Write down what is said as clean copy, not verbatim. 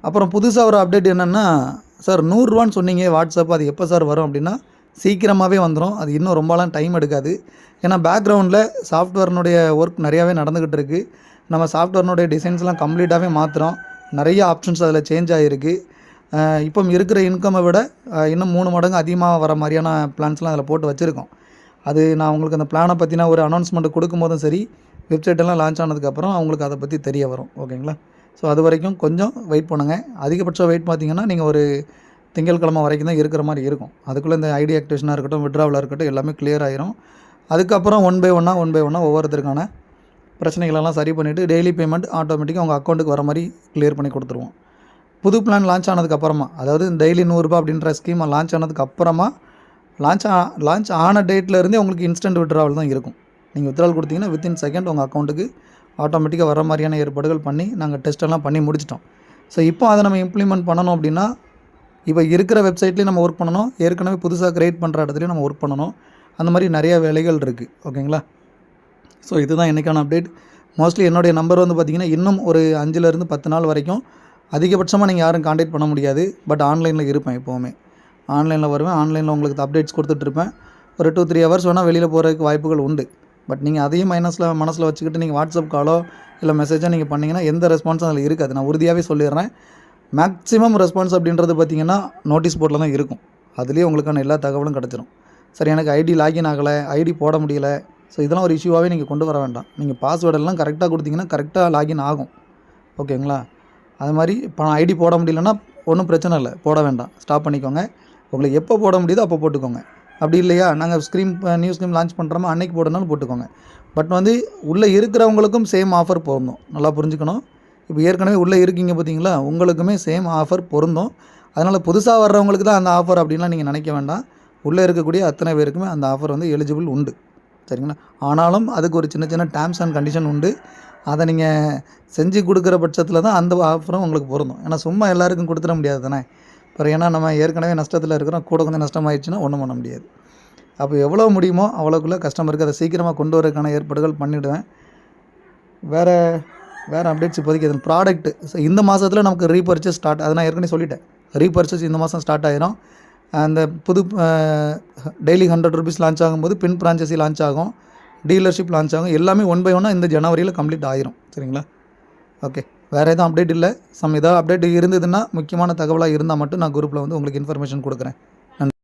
அப்புறம் புதுசாக ஒரு அப்டேட் என்னென்னா, சார் ரூ. 100 சொன்னீங்க வாட்ஸ்அப், அது எப்போ சார் வரும் அப்படின்னா, சீக்கிரமாகவே வந்துடும். அது இன்னும் ரொம்பலாம் டைம் எடுக்காது. ஏன்னா பேக்ரவுண்டில் சாஃப்ட்வேர்னுடைய ஒர்க் நிறையாவே நடந்துக்கிட்டு இருக்குது. நம்ம சாஃப்ட்வேர்னுடைய டிசைன்ஸ்லாம் கம்ப்ளீட்டாகவே மாற்றுறோம். நிறைய ஆப்ஷன்ஸ் அதில் சேஞ்ச் ஆகிருக்கு. இப்போ இருக்கிற இன்கம்மை விட இன்னும் 3 மடங்கு அதிகமாக வர மாதிரியான பிளான்ஸ்லாம் அதில் போட்டு வச்சுருக்கோம். அது நான் உங்களுக்கு அந்த பிளானை பற்றின ஒரு அனௌன்ஸ்மெண்ட் கொடுக்கும்போதும் சரி, வெப்சைட்டெல்லாம் லான்ச் ஆனதுக்கப்புறம் அவங்களுக்கு அதை பற்றி தெரிய வரும். ஓகேங்களா? ஸோ அது வரைக்கும் கொஞ்சம் வெயிட் பண்ணுங்கள். அதிகபட்ச வெயிட் பார்த்தீங்கன்னா, நீங்கள் ஒரு திங்கட்கிழமை வரைக்கும் தான் இருக்கிற மாதிரி இருக்கும். அதுக்குள்ளே இந்த ஐடி ஆக்டிவேஷனாக இருக்கட்டும், விட்ராவலாக இருக்கட்டும், எல்லாமே கிளியர் ஆயிரும். அதுக்கப்புறம் ஒன் பை ஒன்னாக ஒவ்வொருத்தருக்கான பிரச்சனைகளெல்லாம் சரி பண்ணிவிட்டு டெய்லி பேமெண்ட் ஆட்டோமேட்டிக்காக உங்கள் அக்கௌண்ட்டுக்கு வர மாதிரி கிளியர் பண்ணி கொடுத்துருவோம். புது பிளான் லான்ச் ஆனதுக்கப்புறமா, அதாவது டெய்லி ரூ. 100 அப்படின்ற ஸ்கீமை லான்ச் ஆனதுக்கப்புறமா, லான்ச் ஆன டேட்லேருந்தே உங்களுக்கு இன்ஸ்டன்ட் விட்ராவல் தான் இருக்கும். நீங்கள் வித்ட்ராவல் கொடுத்தீங்கன்னா வித்தின் செகண்ட் உங்கள் அக்கௌண்ட்டுக்கு ஆட்டோமேட்டிக்காக வர மாதிரியான ஏற்பாடுகள் பண்ணி நாங்கள் டெஸ்ட்டெல்லாம் பண்ணி முடிச்சிட்டோம். ஸோ இப்போ அதை நம்ம இம்ப்ளிமெண்ட் பண்ணணும் அப்படின்னா, இப்போ இருக்கிற வெப்சைட்லேயும் நம்ம ஒர்க் பண்ணணும், ஏற்கனவே புதுசாக க்ரியேட் பண்ணுற இடத்துலையும் நம்ம ஒர்க் பண்ணணும். அந்த மாதிரி நிறைய வேலைகள் இருக்குது. ஓகேங்களா? ஸோ இதுதான் இன்றைக்கான அப்டேட். மோஸ்ட்லி என்னுடைய நம்பர் வந்து பார்த்திங்கன்னா, இன்னும் ஒரு 5லேருந்து 10 நாள் வரைக்கும் அதிகபட்சமாக நீங்கள் யாரும் காண்டாக்ட் பண்ண முடியாது. பட் ஆன்லைனில் இருப்பேன் எப்போவுமே. ஆன்லைனில் வருவேன். ஆன்லைனில் உங்களுக்கு அப்டேட்ஸ் கொடுத்துட்ருப்பேன். ஒரு 2-3 ஹவர்ஸ் வேணால் வெளியில் போகிறதுக்கு வாய்ப்புகள் உண்டு. பட் நீங்கள் அதையும் மனசில் வச்சுக்கிட்டு நீங்கள் வாட்ஸ்அப் காலோ இல்லை மெசேஜோ நீங்கள் பண்ணிங்கன்னா எந்த ரெஸ்பான்ஸும் அதில் இருக்காது. நான் உறுதியாகவே சொல்லிடுறேன். மேக்ஸிமம் ரெஸ்பான்ஸ் அப்படின்றது பார்த்திங்கன்னா நோட்டீஸ் போர்டில் தான் இருக்கும். அதுலேயே உங்களுக்கான எல்லா தகவலும் கிடச்சிரும். சரி, எனக்கு ஐடி லாகின் ஆகலை, ஐடி போட முடியல. ஸோ இதெல்லாம் ஒரு இஷ்யூவாகவே நீங்கள் கொண்டு வர வேண்டாம். நீங்கள் பாஸ்வேர்டெல்லாம் கரெக்டாக கொடுத்தீங்கன்னா கரெக்டாக லாகின் ஆகும். ஓகேங்களா? அது மாதிரி இப்போ ஐடி போட முடியலன்னா ஒன்றும் பிரச்சனை இல்லை, போட வேண்டாம், ஸ்டாப் பண்ணிக்கோங்க. உங்களுக்கு எப்போ போட முடியுதோ அப்போ போட்டுக்கோங்க. அப்படி இல்லையா, நாங்கள் நியூ ஸ்கீம் லான்ச் பண்ணுறோமோ அன்றைக்கி போடணும்னு போட்டுக்கோங்க. பட் வந்து உள்ளே இருக்கிறவங்களுக்கும் சேம் ஆஃபர் பொருந்தும். நல்லா புரிஞ்சுக்கணும். இப்போ ஏற்கனவே உள்ளே இருக்கீங்க பார்த்தீங்களா, உங்களுக்குமே சேம் ஆஃபர் பொருந்தும். அதனால் புதுசாக வர்றவங்களுக்கு தான் அந்த ஆஃபர் அப்படின்லாம் நீங்கள் நினைக்க வேண்டாம். உள்ளே இருக்கக்கூடிய அத்தனை பேருக்குமே அந்த ஆஃபர் வந்து எலிஜிபிள் உண்டு. சரிங்களா? ஆனாலும் அதுக்கு ஒரு சின்ன சின்ன டேர்ம்ஸ் அண்ட் கண்டிஷன் உண்டு. அதை நீங்கள் செஞ்சு கொடுக்குற பட்சத்தில் தான் அந்த ஆஃபரும் உங்களுக்கு பொருந்தும். ஏன்னா சும்மா எல்லாருக்கும் கொடுத்துட முடியாது தானே. அப்புறம் ஏன்னா நம்ம ஏற்கனவே நஷ்டத்தில் இருக்கிறோம், கூட கொஞ்சம் நஷ்டமாயிடுச்சுன்னா ஒன்றும் பண்ண முடியாது. அப்போ எவ்வளோ முடியுமோ அவ்வளோக்குள்ளே கஸ்டமருக்கு அதை சீக்கிரமாக கொண்டு வரதுக்கான ஏற்பாடுகள் பண்ணிவிடுவேன். வேறு அப்டேட்ஸ் இப்போதைக்கு அது ப்ராடக்ட்டு இந்த மாதத்தில் நமக்கு ரீபர்ச்சேஸ் ஸ்டார்ட், அதை நான் ஏற்கனவே சொல்லிட்டேன். ரீபர்ச்சேஸ் இந்த மாதம் ஸ்டார்ட் ஆகிரும். அந்த புது டெய்லி ₹100 லான்ச் ஆகும்போது பின் ஃப்ரான்ச்சைசி லான்ச் ஆகும், டீலர்ஷிப் லான்ச் ஆகும். எல்லாமே ஒன் பை ஒன்னாக இந்த ஜனவரியில் கம்ப்ளீட் ஆயிரும். சரிங்களா? ஓகே. வேறு எதுவும் அப்டேட் இல்லை. ஏதாவது அப்டேட் இருந்ததுன்னா, முக்கியமான தகவலாக இருந்தால் மட்டும் நான் குரூப்பில் வந்து உங்களுக்கு இன்ஃபர்மேஷன் கொடுக்குறேன்.